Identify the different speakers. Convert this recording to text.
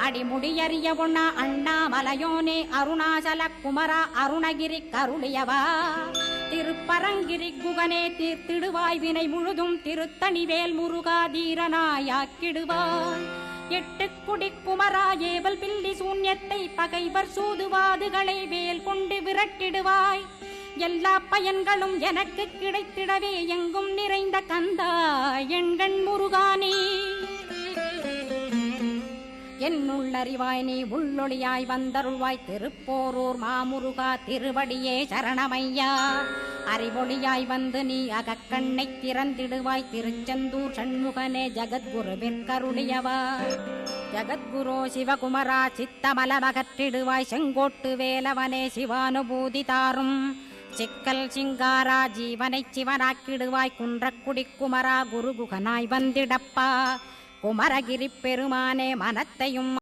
Speaker 1: அடிமுடியறிய ஒண்ணா அண்ணாமலையோனே அருணாசல குமரா அருணகிரி கருளியவா திருப்பரங்கிரி குகனே தீர்த்திடுவாய் வினை முழுதும் திருத்தணிவேல் முருகா தீரனாயாக்கிடுவாய் எட்டு குடி குமரா ஏவல் பில்லி சூன்யத்தை பகைவர் சூதுவாதுகளை வேல் கொண்டு விரட்டிடுவாய் எல்லா பயன்களும் எனக்கு கிடைத்திடவே எங்கும் நிறைந்த கந்தா எண்கண் முருகானே என்னுள்ளறிவாய் நீ உள்ளொளியாய் வந்தருள்வாய் திருப்போரூர் மாமுருகா திருவடியே சரணமையா அறிவொளியாய் வந்து நீ அகக்கண்ணை திறந்திடுவாய் திருச்செந்தூர் சண்முகனே ஜகத்குருவிற்கருளியவா ஜகத்குரோ சிவகுமரா சித்தமலமகற்றிடுவாய் செங்கோட்டு வேலவனே சிவானுபூதி தாரும் சிக்கல் சிங்காரா ஜீவனை சிவனாக்கிடுவாய் குன்றக்குடி குமரா குருகுகனாய் வந்திடப்பா குமரகிரி பெருமானே மனத்தையும்